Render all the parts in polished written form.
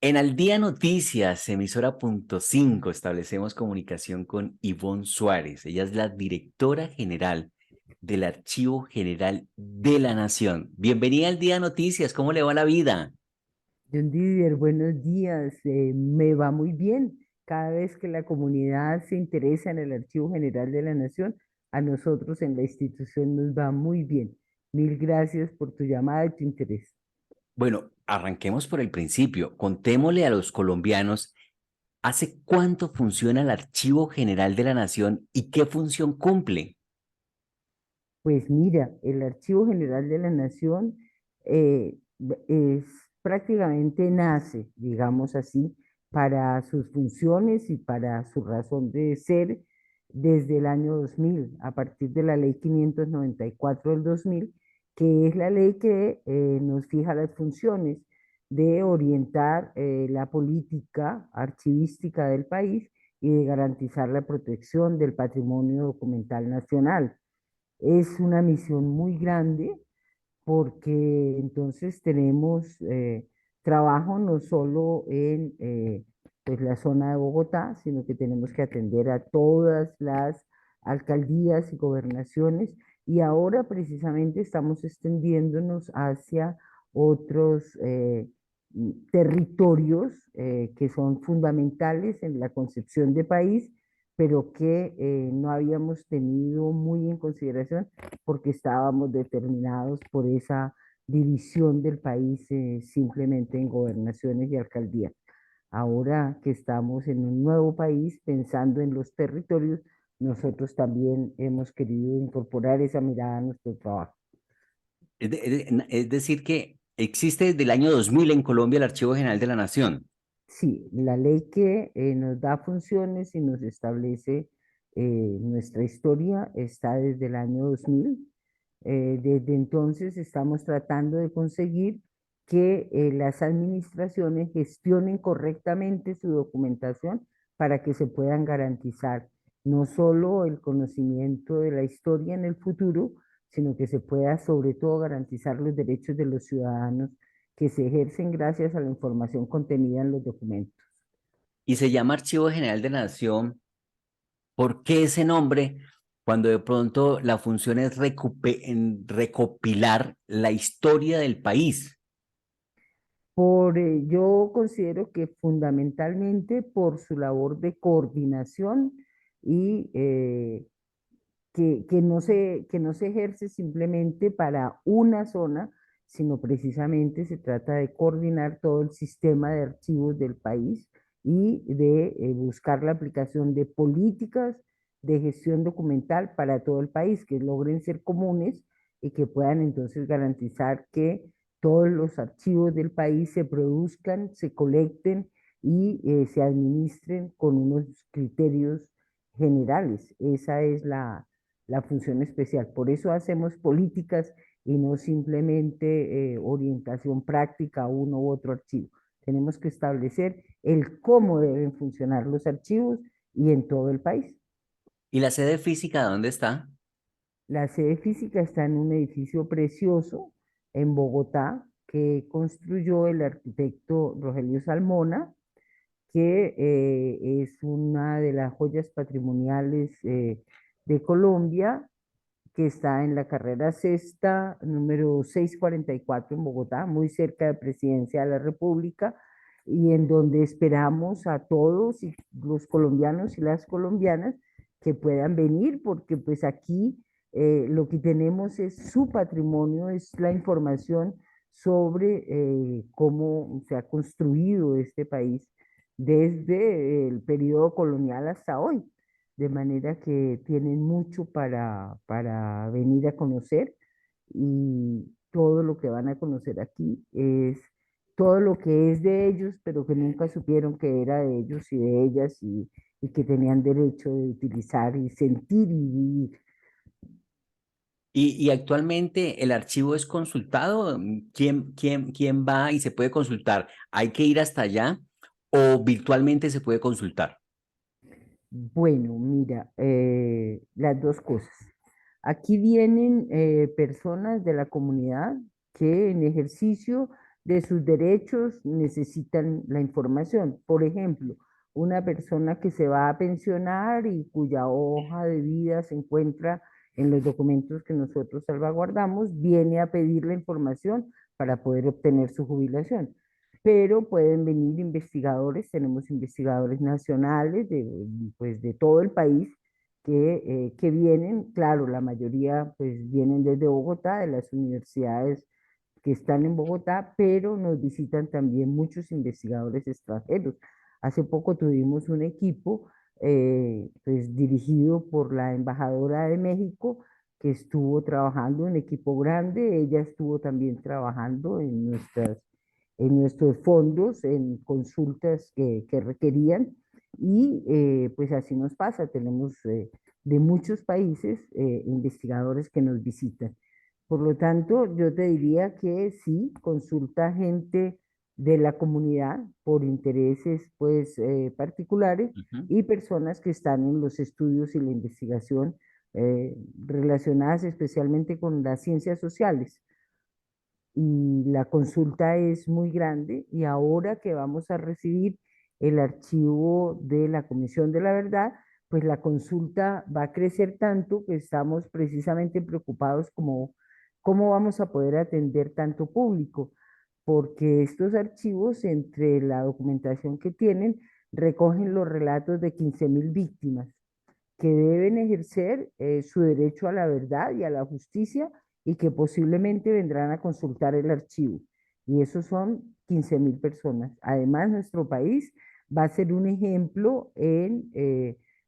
En Al Día Noticias, emisora punto 5, establecemos comunicación con Ivonne Suárez. Ella es la directora general del Archivo General de la Nación. Bienvenida al Día Noticias, ¿cómo le va la vida? John Didier, buenos días. Me va muy bien. Cada vez que la comunidad se interesa en el Archivo General de la Nación, a nosotros en la institución nos va muy bien. Mil gracias por tu llamada y tu interés. Bueno, arranquemos por el principio. Contémosle a los colombianos, ¿hace cuánto funciona el Archivo General de la Nación y qué función cumple? Pues mira, el Archivo General de la Nación es prácticamente nace, digamos así, para sus funciones y para su razón de ser desde el año 2000, a partir de la Ley 594 del 2000, que es la ley que nos fija las funciones de orientar la política archivística del país y de garantizar la protección del patrimonio documental nacional. Es una misión muy grande porque entonces tenemos trabajo no solo en pues la zona de Bogotá, sino que tenemos que atender a todas las alcaldías y gobernaciones y ahora precisamente estamos extendiéndonos hacia otros territorios que son fundamentales en la concepción de país, pero que no habíamos tenido muy en consideración porque estábamos determinados por esa división del país simplemente en gobernaciones y alcaldías. Ahora que estamos en un nuevo país, pensando en los territorios, nosotros también hemos querido incorporar esa mirada a nuestro trabajo. Es decir, que existe desde el año 2000 en Colombia el Archivo General de la Nación. Sí, la ley que nos da funciones y nos establece nuestra historia está desde el año 2000. Desde entonces estamos tratando de conseguir que las administraciones gestionen correctamente su documentación para que se puedan garantizar no solo el conocimiento de la historia en el futuro, sino que se pueda sobre todo garantizar los derechos de los ciudadanos que se ejercen gracias a la información contenida en los documentos. Y se llama Archivo General de la Nación. ¿Por qué ese nombre cuando de pronto la función es recopilar la historia del país? Yo considero que fundamentalmente por su labor de coordinación y que no se ejerce simplemente para una zona, sino precisamente se trata de coordinar todo el sistema de archivos del país y de buscar la aplicación de políticas de gestión documental para todo el país, que logren ser comunes y que puedan entonces garantizar que todos los archivos del país se produzcan, se colecten y se administren con unos criterios generales. Esa es la función especial. Por eso hacemos políticas y no simplemente orientación práctica a uno u otro archivo. Tenemos que establecer el cómo deben funcionar los archivos y en todo el país. ¿Y la sede física dónde está? La sede física está en un edificio precioso en Bogotá que construyó el arquitecto Rogelio Salmona, que es una de las joyas patrimoniales de Colombia, que está en la carrera sexta, número 644 en Bogotá, muy cerca de Presidencia de la República, y en donde esperamos a todos y los colombianos y las colombianas que puedan venir, porque pues aquí lo que tenemos es su patrimonio, es la información sobre cómo se ha construido este país desde el periodo colonial hasta hoy, de manera que tienen mucho para venir a conocer y todo lo que van a conocer aquí es todo lo que es de ellos, pero que nunca supieron que era de ellos y de ellas y que tenían derecho de utilizar y sentir y vivir. Y actualmente el archivo es consultado. ¿Quién va y se puede consultar? ¿Hay que ir hasta allá o virtualmente se puede consultar? Bueno, mira, las dos cosas. Aquí vienen personas de la comunidad que en ejercicio de sus derechos necesitan la información. Por ejemplo, una persona que se va a pensionar y cuya hoja de vida se encuentra en los documentos que nosotros salvaguardamos, viene a pedir la información para poder obtener su jubilación. Pero pueden venir investigadores, tenemos investigadores nacionales pues, de todo el país que vienen, claro, la mayoría pues vienen desde Bogotá, de las universidades que están en Bogotá, pero nos visitan también muchos investigadores extranjeros. Hace poco tuvimos un equipo pues, dirigido por la embajadora de México que estuvo trabajando, un equipo grande, ella estuvo también trabajando en nuestros fondos, en consultas que requerían, y pues así nos pasa, tenemos de muchos países investigadores que nos visitan. Por lo tanto, yo te diría que sí, consulta gente de la comunidad por intereses pues particulares Ujú. y personas que están en los estudios y la investigación relacionadas especialmente con las ciencias sociales. Y la consulta es muy grande y ahora que vamos a recibir el archivo de la Comisión de la Verdad, pues la consulta va a crecer tanto que estamos precisamente preocupados como cómo vamos a poder atender tanto público, porque estos archivos, entre la documentación que tienen, recogen los relatos de 15.000 víctimas que deben ejercer su derecho a la verdad y a la justicia y que posiblemente vendrán a consultar el archivo. Y esos son 15.000 personas. Además, nuestro país va a ser un ejemplo en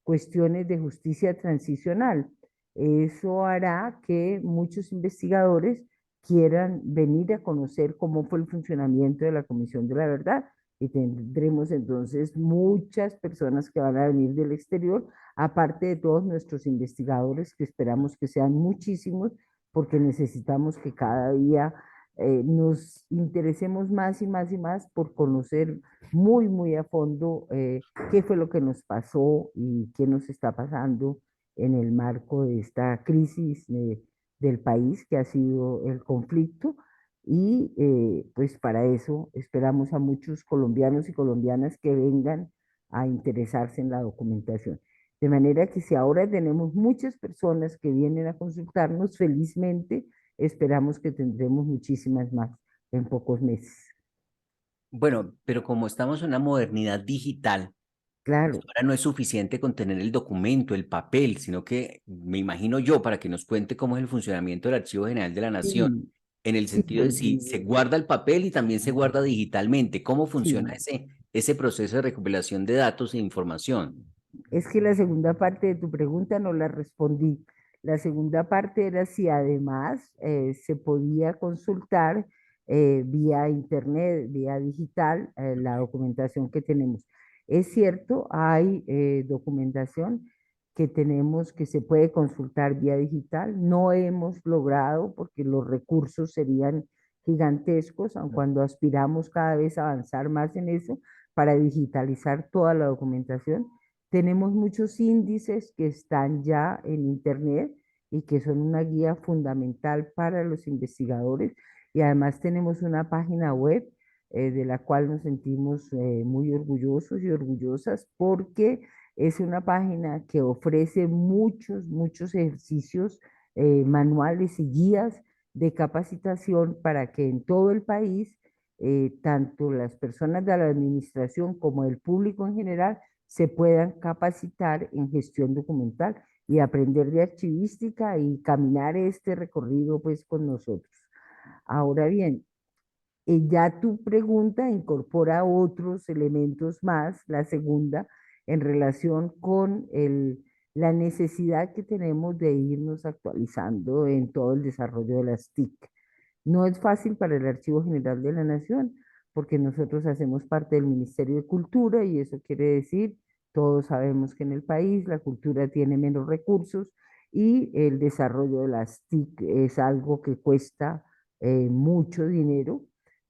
cuestiones de justicia transicional. Eso hará que muchos investigadores quieran venir a conocer cómo fue el funcionamiento de la Comisión de la Verdad y tendremos entonces muchas personas que van a venir del exterior, aparte de todos nuestros investigadores, que esperamos que sean muchísimos, porque necesitamos que cada día nos interesemos más y más y más por conocer muy, muy a fondo qué fue lo que nos pasó y qué nos está pasando en el marco de esta crisis del país que ha sido el conflicto. Y pues para eso esperamos a muchos colombianos y colombianas que vengan a interesarse en la documentación. De manera que si ahora tenemos muchas personas que vienen a consultarnos, felizmente esperamos que tendremos muchísimas más en pocos meses. Bueno, pero como estamos en una modernidad digital, pues Claro, ahora no es suficiente con tener el documento, el papel, sino que me imagino yo, para que nos cuente cómo es el funcionamiento del Archivo General de la Nación, sí, en el sí, sentido de si se Rodrigo, guarda el papel y también se guarda digitalmente, cómo funciona sí. ese proceso de recopilación de datos e información. Es que la segunda parte de tu pregunta no la respondí. La segunda parte era si además se podía consultar vía internet, vía digital, la documentación que tenemos. Es cierto, hay documentación que tenemos que se puede consultar vía digital. No hemos logrado, porque los recursos serían gigantescos, aun cuando aspiramos cada vez a avanzar más en eso, para digitalizar toda la documentación. Tenemos muchos índices que están ya en Internet y que son una guía fundamental para los investigadores. Y además tenemos una página web de la cual nos sentimos muy orgullosos y orgullosas porque es una página que ofrece muchos, muchos ejercicios manuales y guías de capacitación para que en todo el país, tanto las personas de la administración como el público en general, se puedan capacitar en gestión documental y aprender de archivística y caminar este recorrido pues con nosotros. Ahora bien, ya tu pregunta incorpora otros elementos más, la segunda, en relación con la necesidad que tenemos de irnos actualizando en todo el desarrollo de las TIC. No es fácil para el Archivo General de la Nación, porque nosotros hacemos parte del Ministerio de Cultura y eso quiere decir, todos sabemos que en el país la cultura tiene menos recursos y el desarrollo de las TIC es algo que cuesta mucho dinero,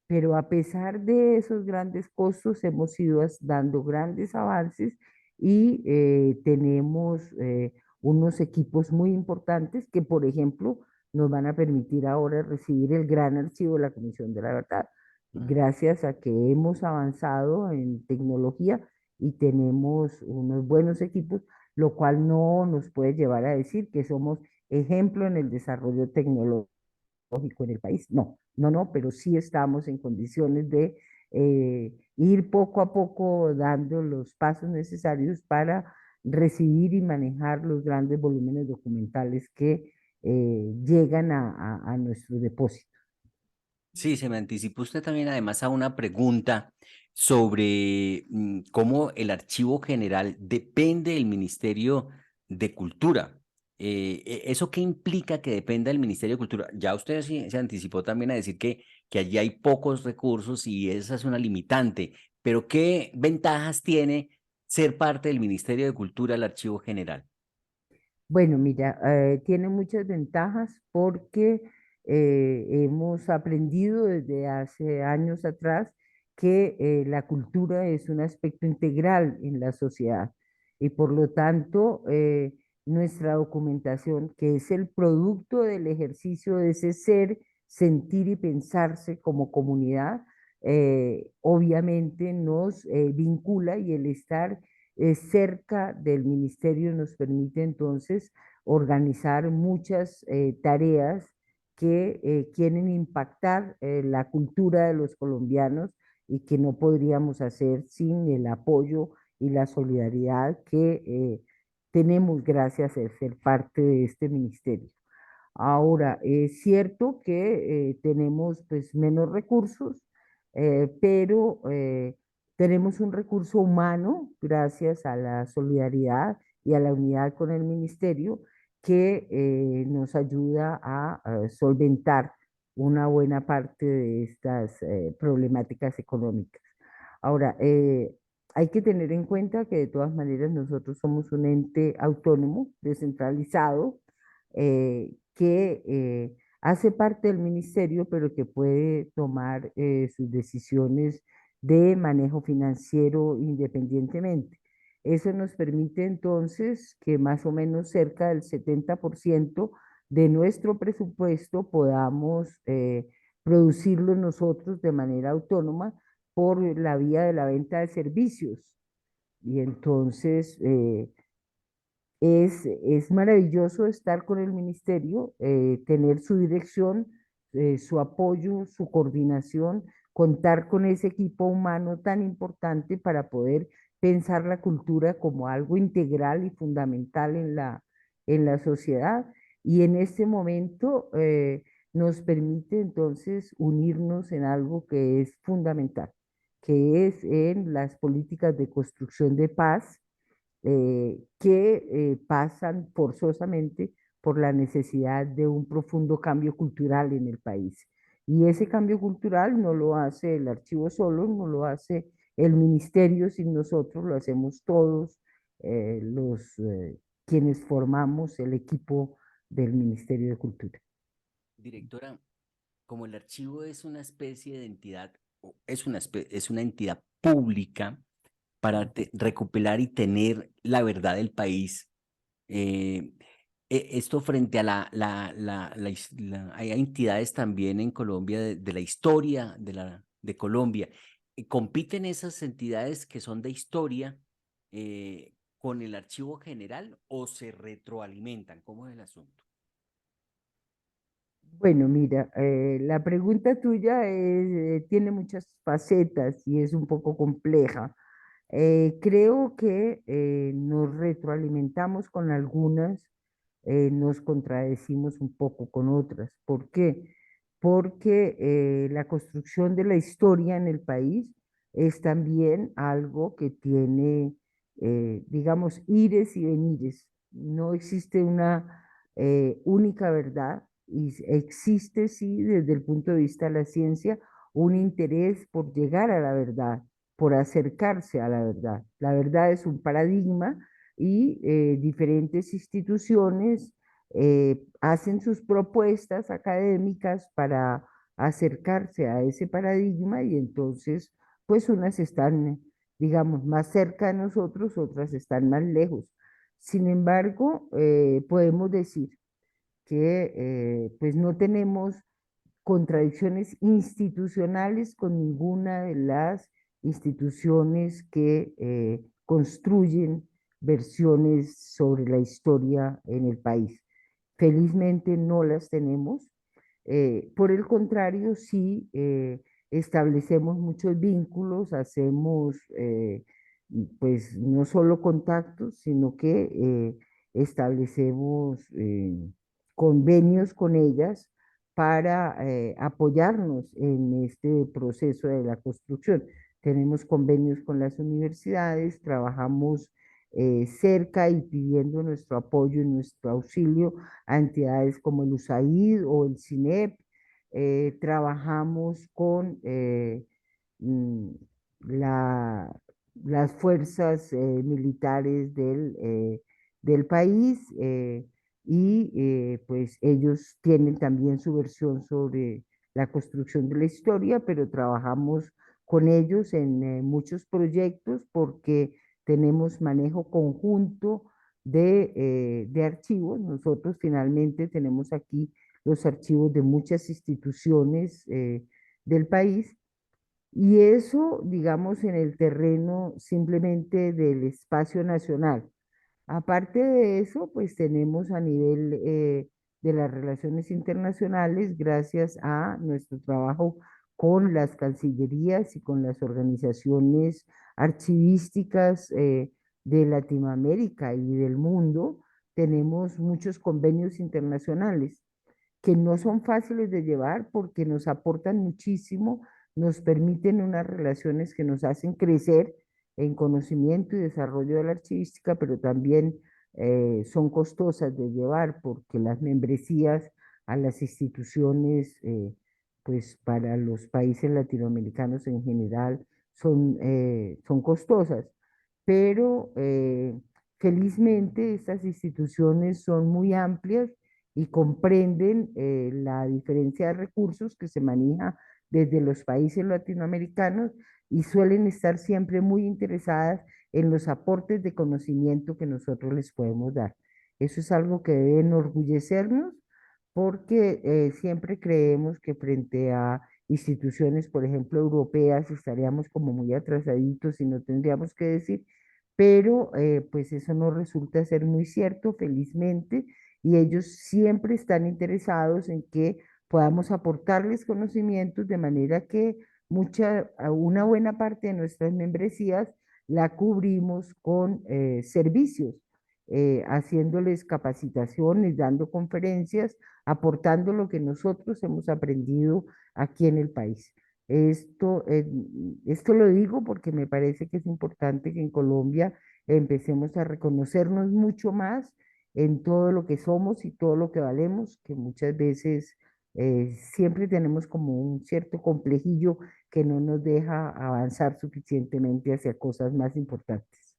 pero a pesar de esos grandes costos hemos ido dando grandes avances y tenemos unos equipos muy importantes que, por ejemplo, nos van a permitir ahora recibir el gran archivo de la Comisión de la Verdad. Mm. gracias a que hemos avanzado en tecnología y tenemos unos buenos equipos, lo cual no nos puede llevar a decir que somos ejemplo en el desarrollo tecnológico en el país. No, no, no, pero sí estamos en condiciones de ir poco a poco dando los pasos necesarios para recibir y manejar los grandes volúmenes documentales que llegan a nuestro depósito. Sí, se me anticipó usted también además a una pregunta sobre cómo el Archivo General depende del Ministerio de Cultura. ¿Eso qué implica que dependa del Ministerio de Cultura? Ya usted se anticipó también a decir que allí hay pocos recursos y esa es una limitante, pero ¿qué ventajas tiene ser parte del Ministerio de Cultura el Archivo General? Bueno, mira, tiene muchas ventajas porque hemos aprendido desde hace años atrás que la cultura es un aspecto integral en la sociedad y por lo tanto nuestra documentación, que es el producto del ejercicio de ese ser, sentir y pensarse como comunidad, obviamente nos vincula y el estar cerca del ministerio nos permite entonces organizar muchas tareas que quieren impactar la cultura de los colombianos y que no podríamos hacer sin el apoyo y la solidaridad que tenemos gracias a ser parte de este ministerio. Ahora, es cierto que tenemos pues menos recursos, pero tenemos un recurso humano gracias a la solidaridad y a la unidad con el ministerio que nos ayuda a solventar una buena parte de estas problemáticas económicas. Ahora, hay que tener en cuenta que de todas maneras nosotros somos un ente autónomo, descentralizado, que hace parte del ministerio, pero que puede tomar sus decisiones de manejo financiero independientemente. Eso nos permite entonces que más o menos cerca del 70% de nuestro presupuesto podamos producirlo nosotros de manera autónoma por la vía de la venta de servicios. Y entonces es maravilloso estar con el ministerio, tener su dirección, su apoyo, su coordinación, contar con ese equipo humano tan importante para poder pensar la cultura como algo integral y fundamental en la sociedad. Y en este momento nos permite entonces unirnos en algo que es fundamental, que es en las políticas de construcción de paz que pasan forzosamente por la necesidad de un profundo cambio cultural en el país. Y ese cambio cultural no lo hace el archivo solo, no lo hace el ministerio sin nosotros, lo hacemos todos los quienes formamos el equipo del Ministerio de Cultura. Directora, como el archivo es una especie de entidad, es una entidad pública para recopilar y tener la verdad del país, eh, esto frente a hay entidades también en Colombia de la historia de Colombia. ¿Compiten esas entidades que son de historia con el archivo general o se retroalimentan? ¿Cómo es el asunto? Bueno, mira, la pregunta tuya tiene muchas facetas y es un poco compleja. Creo que nos retroalimentamos con algunas, nos contradecimos un poco con otras. ¿Por qué? Porque la construcción de la historia en el país es también algo que tiene, digamos, ires y venires. No existe una única verdad y existe, sí, desde el punto de vista de la ciencia, un interés por llegar a la verdad, por acercarse a la verdad. La verdad es un paradigma y diferentes instituciones hacen sus propuestas académicas para acercarse a ese paradigma y entonces, pues unas están, digamos, más cerca de nosotros, otras están más lejos. Sin embargo, podemos decir que pues no tenemos contradicciones institucionales con ninguna de las instituciones que construyen versiones sobre la historia en el país. Felizmente no las tenemos. Por el contrario, sí establecemos muchos vínculos, hacemos pues no solo contactos, sino que establecemos convenios con ellas para apoyarnos en este proceso de la construcción. Tenemos convenios con las universidades, trabajamos cerca y pidiendo nuestro apoyo y nuestro auxilio a entidades como el USAID o el CINEP. Trabajamos con mm, la- las fuerzas militares del país y pues ellos tienen también su versión sobre la construcción de la historia, pero trabajamos con ellos en muchos proyectos porque tenemos manejo conjunto de archivos. Nosotros finalmente tenemos aquí los archivos de muchas instituciones del país y eso, digamos, en el terreno simplemente del espacio nacional. Aparte de eso, pues tenemos a nivel de las relaciones internacionales, gracias a nuestro trabajo con las cancillerías y con las organizaciones archivísticas de Latinoamérica y del mundo, tenemos muchos convenios internacionales que no son fáciles de llevar porque nos aportan muchísimo, nos permiten unas relaciones que nos hacen crecer en conocimiento y desarrollo de la archivística, pero también son costosas de llevar porque las membresías a las instituciones, pues para los países latinoamericanos en general, son costosas. Pero felizmente estas instituciones son muy amplias y comprenden la diferencia de recursos que se maneja desde los países latinoamericanos y suelen estar siempre muy interesadas en los aportes de conocimiento que nosotros les podemos dar. Eso es algo que debe enorgullecernos porque siempre creemos que frente a instituciones, por ejemplo, europeas, estaríamos como muy atrasaditos y no tendríamos que decir, pero pues eso no resulta ser muy cierto, felizmente, y ellos siempre están interesados en que podamos aportarles conocimientos de manera que una buena parte de nuestras membresías la cubrimos con servicios, haciéndoles capacitaciones, dando conferencias, aportando lo que nosotros hemos aprendido aquí en el país. Esto lo digo porque me parece que es importante que en Colombia empecemos a reconocernos mucho más en todo lo que somos y todo lo que valemos, que muchas veces siempre tenemos como un cierto complejillo que no nos deja avanzar suficientemente hacia cosas más importantes.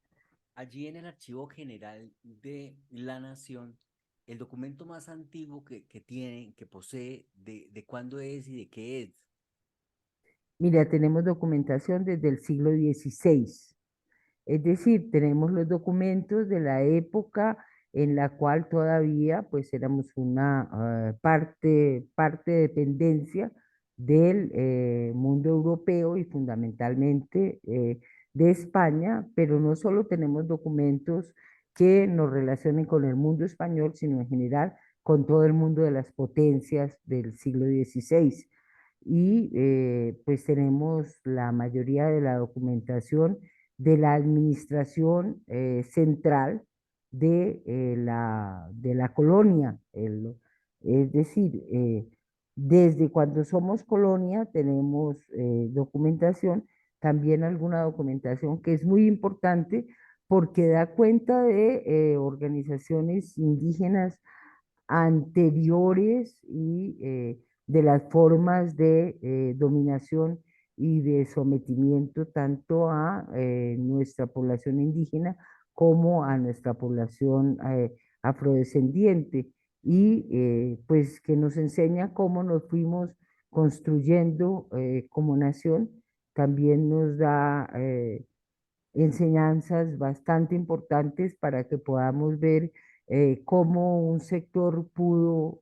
Allí en el Archivo General de la Nación, el documento más antiguo que tiene, que posee, de cuándo es y de qué es. Mira, tenemos documentación desde el siglo XVI. Es decir, tenemos los documentos de la época en la cual todavía pues éramos una parte de dependencia del mundo europeo y fundamentalmente de España, pero no solo tenemos documentos que nos relacionen con el mundo español, sino en general con todo el mundo de las potencias del siglo XVI. Y pues tenemos la mayoría de la documentación de la administración central de la colonia. Es decir, desde cuando somos colonia tenemos documentación, también alguna documentación que es muy importante porque da cuenta de organizaciones indígenas anteriores y de las formas de dominación y de sometimiento tanto a nuestra población indígena como a nuestra población afrodescendiente y pues que nos enseña cómo nos fuimos construyendo como nación, también nos da enseñanzas bastante importantes para que podamos ver cómo un sector pudo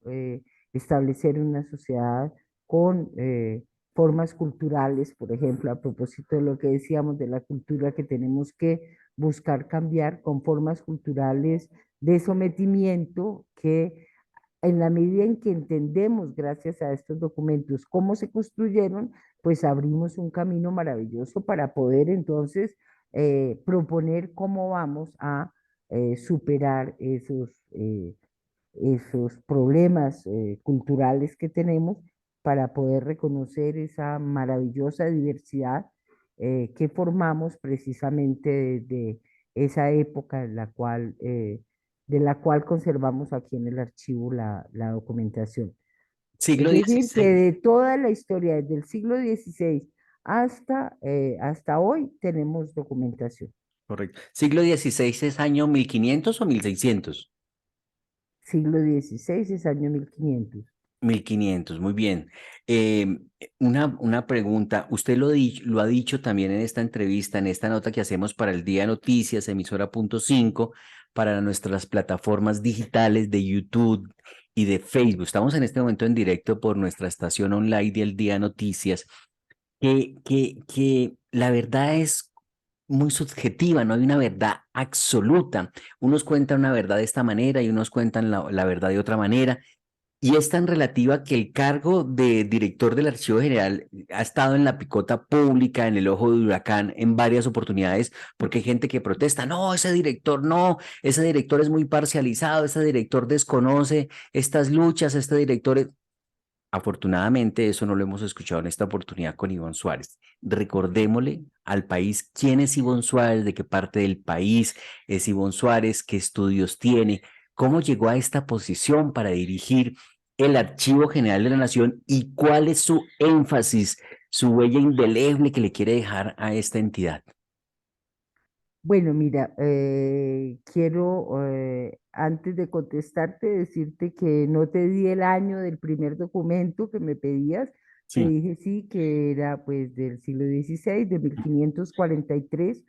establecer una sociedad con formas culturales, por ejemplo, a propósito de lo que decíamos de la cultura que tenemos que buscar cambiar con formas culturales de sometimiento que en la medida en que entendemos, gracias a estos documentos, cómo se construyeron, pues abrimos un camino maravilloso para poder entonces proponer cómo vamos a superar esos problemas culturales que tenemos para poder reconocer esa maravillosa diversidad que formamos precisamente desde esa época de la cual conservamos aquí en el archivo la documentación. Es Siglo decir, que XVI, de toda la historia, desde el siglo XVI hasta hoy, tenemos documentación. correcto. Siglo XVI es año 1500 o 1600. Siglo XVI es año 1500. 1500, muy bien. Una pregunta, usted lo ha dicho también en esta entrevista, en esta nota que hacemos para el Día de Noticias, emisora punto 5, para nuestras plataformas digitales de YouTube y de Facebook. Estamos en este momento en directo por nuestra estación online del Día de Noticias, que la verdad es muy subjetiva, no hay una verdad absoluta. Unos cuentan una verdad de esta manera y unos cuentan la verdad de otra manera. Y es tan relativa que el cargo de director del Archivo General ha estado en la picota pública, en el ojo de huracán en varias oportunidades, porque hay gente que protesta, no, ese director no, ese director es muy parcializado, ese director desconoce estas luchas, este director es... Afortunadamente, eso no lo hemos escuchado en esta oportunidad con Ivonne Suárez. Recordémosle al país quién es Ivonne Suárez, de qué parte del país es Ivonne Suárez, qué estudios tiene, cómo llegó a esta posición para dirigir el Archivo General de la Nación y cuál es su énfasis, su huella indeleble que le quiere dejar a esta entidad. Bueno, mira, quiero, antes de contestarte, decirte que no te di el año del primer documento que me pedías. Te Sí. dije sí, que era pues del siglo XVI, de 1543,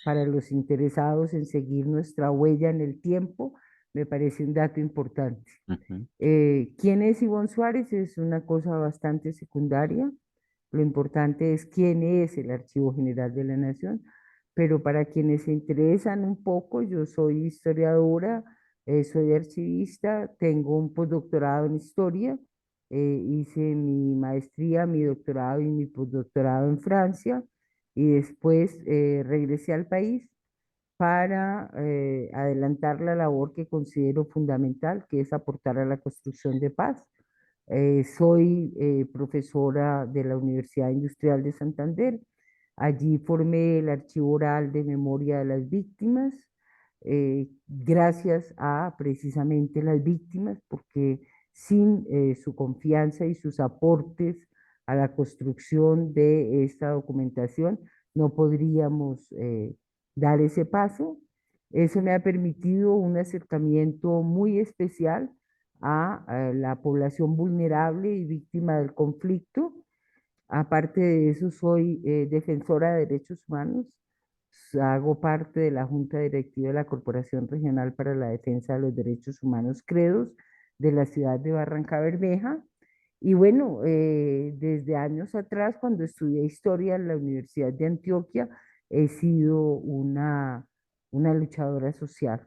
para los interesados en seguir nuestra huella en el tiempo. Me parece un dato importante. Ujú. ¿Quién es Ivonne Suárez? Es una cosa bastante secundaria. Lo importante es quién es el Archivo General de la Nación, pero para quienes se interesan un poco, yo soy historiadora, soy archivista, tengo un postdoctorado en historia, hice mi maestría, mi doctorado y mi postdoctorado en Francia, y después regresé al país para adelantar la labor que considero fundamental, que es aportar a la construcción de paz. Soy profesora de la Universidad Industrial de Santander. Allí formé el archivo oral de memoria de las víctimas, gracias a precisamente las víctimas, porque sin su confianza y sus aportes a la construcción de esta documentación, no podríamos dar ese paso. Eso me ha permitido un acercamiento muy especial a la población vulnerable y víctima del conflicto. Aparte de eso, soy defensora de derechos humanos. Hago parte de la Junta Directiva de la Corporación Regional para la Defensa de los Derechos Humanos, CREDOS, de la ciudad de Barranca Bermeja. Y bueno, desde años atrás, cuando estudié historia en la Universidad de Antioquia, he sido una luchadora social.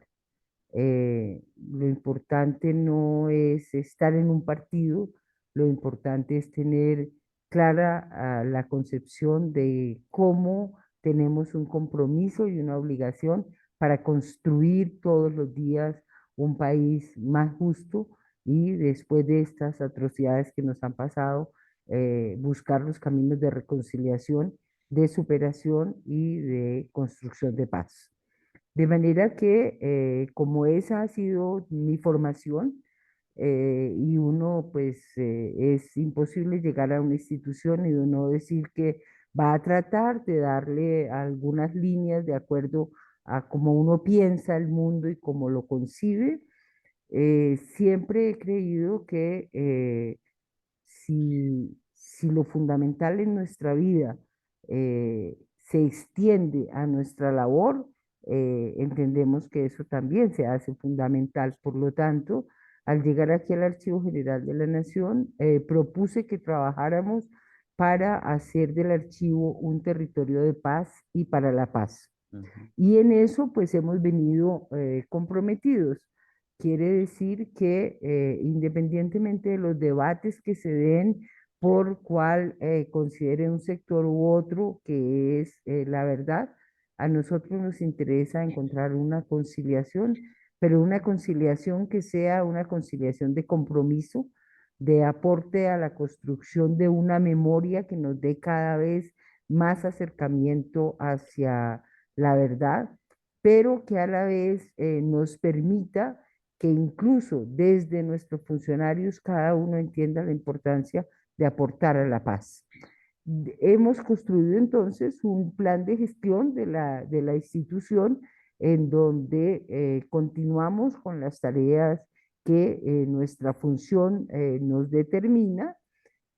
Lo importante no es estar en un partido, lo importante es tener clara la concepción de cómo tenemos un compromiso y una obligación para construir todos los días un país más justo y después de estas atrocidades que nos han pasado, buscar los caminos de reconciliación, de superación y de construcción de paz. De manera que, como esa ha sido mi formación, y uno, pues, es imposible llegar a una institución y uno decir que va a tratar de darle algunas líneas de acuerdo a cómo uno piensa el mundo y cómo lo concibe. Siempre he creído que si lo fundamental en nuestra vida se extiende a nuestra labor, entendemos que eso también se hace fundamental. Por lo tanto, al llegar aquí al Archivo General de la Nación, propuse que trabajáramos para hacer del archivo un territorio de paz y para la paz. Ujú. Y en eso pues hemos venido comprometidos. Quiere decir que independientemente de los debates que se den por cuál considere un sector u otro que es la verdad, a nosotros nos interesa encontrar una conciliación, pero una conciliación que sea una conciliación de compromiso, de aporte a la construcción de una memoria que nos dé cada vez más acercamiento hacia la verdad, pero que a la vez nos permita que incluso desde nuestros funcionarios cada uno entienda la importancia de aportar a la paz. Hemos construido entonces un plan de gestión de la institución en donde continuamos con las tareas que nuestra función nos determina,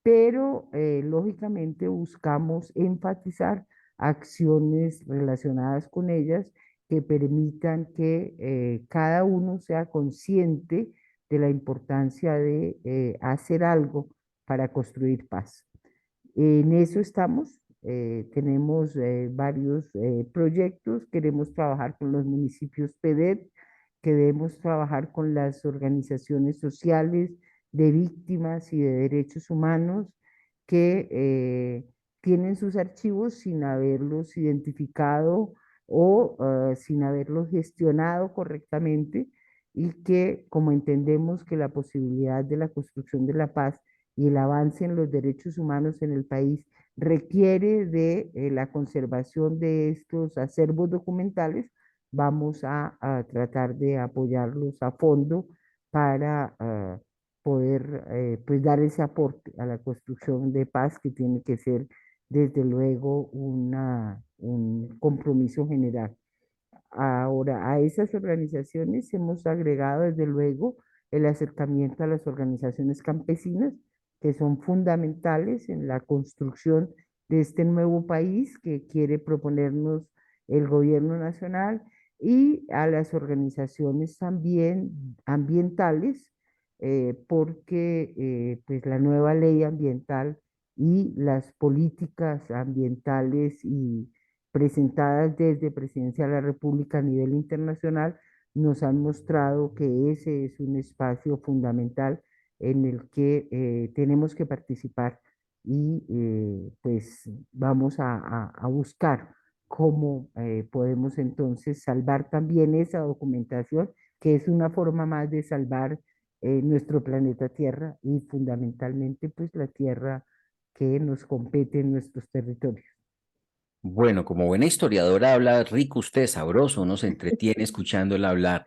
pero lógicamente buscamos enfatizar acciones relacionadas con ellas que permitan que cada uno sea consciente de la importancia de hacer algo para construir paz. En eso estamos. Tenemos varios proyectos. Queremos trabajar con los municipios PEDET, queremos trabajar con las organizaciones sociales de víctimas y de derechos humanos que tienen sus archivos sin haberlos identificado o sin haberlos gestionado correctamente y que, como entendemos que la posibilidad de la construcción de la paz y el avance en los derechos humanos en el país requiere de la conservación de estos acervos documentales, vamos a tratar de apoyarlos a fondo para poder pues dar ese aporte a la construcción de paz que tiene que ser desde luego un compromiso general. Ahora, a esas organizaciones hemos agregado desde luego el acercamiento a las organizaciones campesinas, que son fundamentales en la construcción de este nuevo país que quiere proponernos el gobierno nacional, y a las organizaciones también ambientales, porque pues la nueva ley ambiental y las políticas ambientales y presentadas desde Presidencia de la República a nivel internacional nos han mostrado que ese es un espacio fundamental en el que tenemos que participar y pues vamos a buscar cómo podemos entonces salvar también esa documentación, que es una forma más de salvar nuestro planeta Tierra y fundamentalmente pues la tierra que nos compete en nuestros territorios. Bueno, como buena historiadora habla rico usted, sabroso, uno se entretiene escuchándola hablar.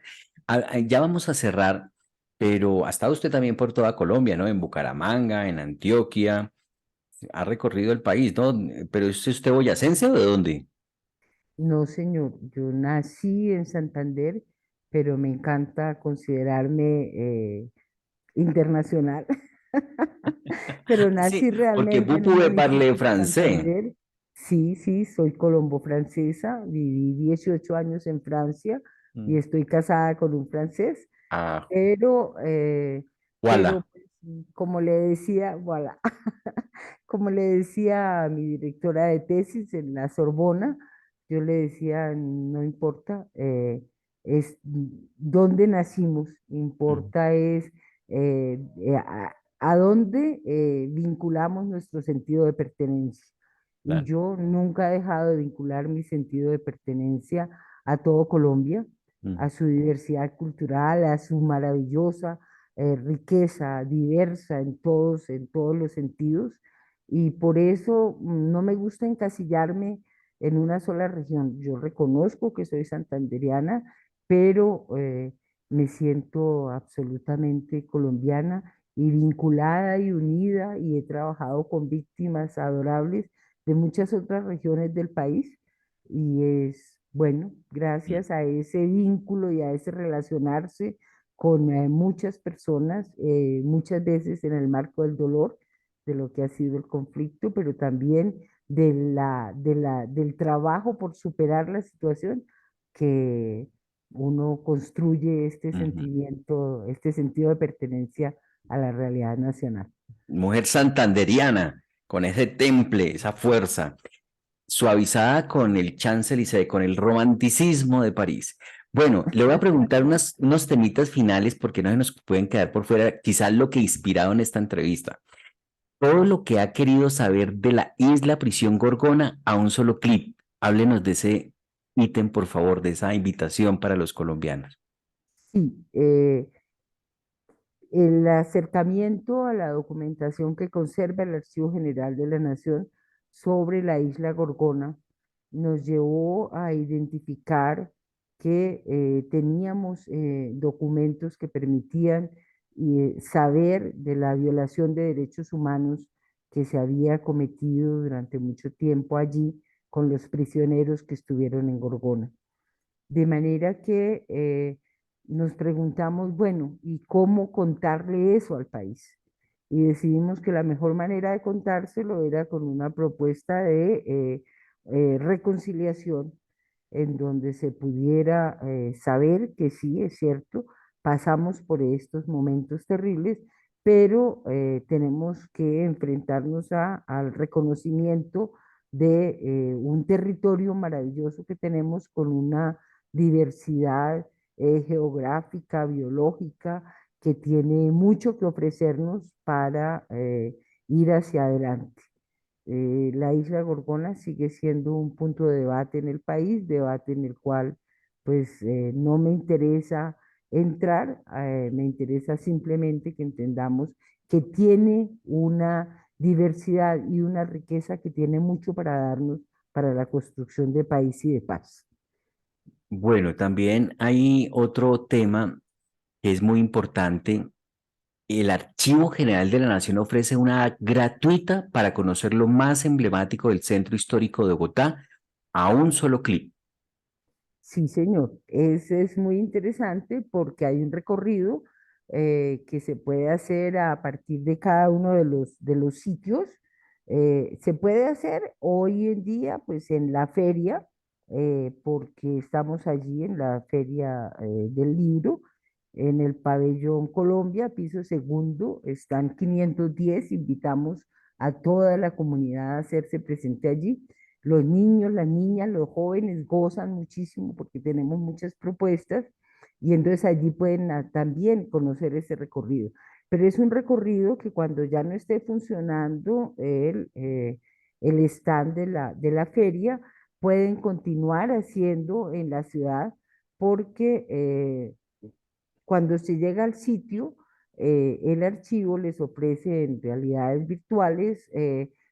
Ya vamos a cerrar, pero ha estado usted también por toda Colombia, ¿no? En Bucaramanga, en Antioquia, ha recorrido el país, ¿no? Pero ¿es usted boyacense o de dónde? No, señor, yo nací en Santander, pero me encanta considerarme internacional. Pero Sí, nací porque realmente vous en un pouvez parler municipio de français. Santander. Sí, sí, soy colombo-francesa, viví 18 años en Francia y Mm. estoy casada con un francés, Ah, pero, voilà. pues, como le decía, voilà, como le decía a mi directora de tesis en la Sorbona, yo le decía, no importa, es dónde nacimos, Mm, importa es a dónde vinculamos nuestro sentido de pertenencia. Y claro. yo nunca he dejado de vincular mi sentido de pertenencia a todo Colombia, Mm. a su diversidad cultural, a su maravillosa riqueza diversa en todos los sentidos. Y por eso no me gusta encasillarme en una sola región. Yo reconozco que soy santandereana, pero me siento absolutamente colombiana y vinculada y unida, y he trabajado con víctimas adorables de muchas otras regiones del país. Y es, bueno, Mm. gracias a ese vínculo y a ese relacionarse con muchas personas, muchas veces en el marco del dolor de lo que ha sido el conflicto, pero también del trabajo por superar la situación, que uno construye este Ujú. sentimiento, este sentido de pertenencia a la realidad nacional. Mujer santanderiana, con ese temple, esa fuerza, suavizada con el Champs-Élysées, con el romanticismo de París. Bueno, le voy a preguntar unos temitas finales porque no se nos pueden quedar por fuera, quizás lo que inspirado en esta entrevista. Todo lo que ha querido saber de la isla Prisión Gorgona a un solo clip. Háblenos de ese ítem, por favor, de esa invitación para los colombianos. Sí, el acercamiento a la documentación que conserva el Archivo General de la Nación sobre la isla Gorgona nos llevó a identificar que teníamos documentos que permitían saber de la violación de derechos humanos que se había cometido durante mucho tiempo allí con los prisioneros que estuvieron en Gorgona. De manera que nos preguntamos, bueno, ¿y cómo contarle eso al país? Y decidimos que la mejor manera de contárselo era con una propuesta de reconciliación en donde se pudiera saber que sí, es cierto, pasamos por estos momentos terribles, pero tenemos que enfrentarnos al reconocimiento de un territorio maravilloso que tenemos con una diversidad geográfica, biológica, que tiene mucho que ofrecernos para ir hacia adelante. La isla Gorgona sigue siendo un punto de debate en el país, debate en el cual pues no me interesa entrar, me interesa simplemente que entendamos que tiene una diversidad y una riqueza que tiene mucho para darnos para la construcción de país y de paz. Bueno, también hay otro tema que es muy importante. El Archivo General de la Nación ofrece una gratuita para conocer lo más emblemático del centro histórico de Bogotá a un solo clic. Sí, señor. Ese es muy interesante porque hay un recorrido que se puede hacer a partir de cada uno de los sitios. Se puede hacer hoy en día, pues en la feria, porque estamos allí en la feria del libro, en el pabellón Colombia, piso segundo, están 510. Invitamos a toda la comunidad a hacerse presente allí. Los niños, las niñas, los jóvenes gozan muchísimo porque tenemos muchas propuestas y entonces allí pueden también conocer ese recorrido. Pero es un recorrido que cuando ya no esté funcionando el stand de la feria, pueden continuar haciendo en la ciudad porque cuando se llega al sitio, el archivo les ofrece en realidades virtuales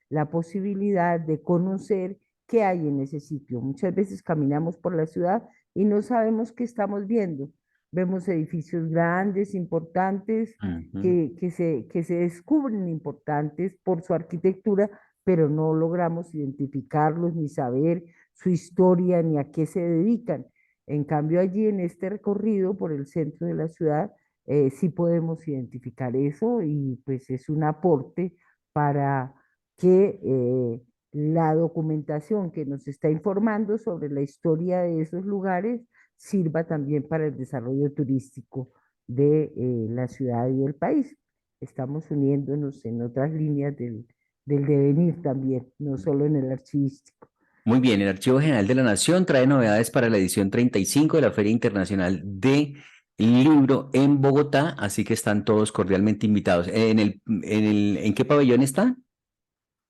la posibilidad de conocer qué hay en ese sitio. Muchas veces caminamos por la ciudad y no sabemos qué estamos viendo. Vemos edificios grandes, importantes, Ujú. que se descubren importantes por su arquitectura, pero no logramos identificarlos ni saber su historia ni a qué se dedican. En cambio, allí en este recorrido por el centro de la ciudad, sí podemos identificar eso y pues es un aporte para que la documentación que nos está informando sobre la historia de esos lugares sirva también para el desarrollo turístico de la ciudad y del país. Estamos uniéndonos en otras líneas del devenir también, no solo en el archivístico. Muy bien, el Archivo General de la Nación trae novedades para la edición 35 de la Feria Internacional de Libro en Bogotá, así que están todos cordialmente invitados. ¿En qué pabellón está?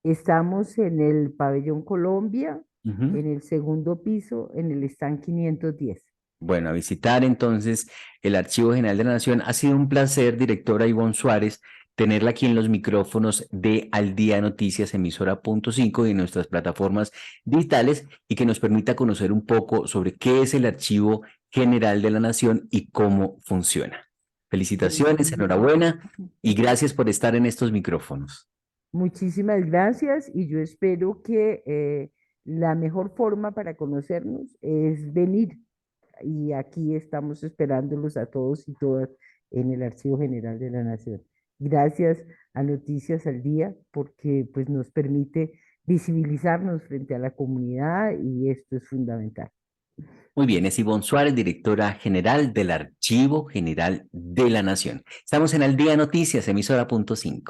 Estamos en el pabellón Colombia, Ujú. en el segundo piso, en el stand 510. Bueno, a visitar entonces el Archivo General de la Nación. Ha sido un placer, directora Ivonne Suárez, tenerla aquí en los micrófonos de Al Día Noticias, emisora punto 5 y en nuestras plataformas digitales y que nos permita conocer un poco sobre qué es el Archivo General de la Nación y cómo funciona. Felicitaciones, Muchísimas, enhorabuena y gracias por estar en estos micrófonos. muchísimas gracias y yo espero que la mejor forma para conocernos es venir y aquí estamos esperándolos a todos y todas en el Archivo General de la Nación. Gracias a Noticias al Día porque pues nos permite visibilizarnos frente a la comunidad y esto es fundamental. Muy bien, es Ivonne Suárez, directora general del Archivo General de la Nación. Estamos en Al Día Noticias, emisora punto 5.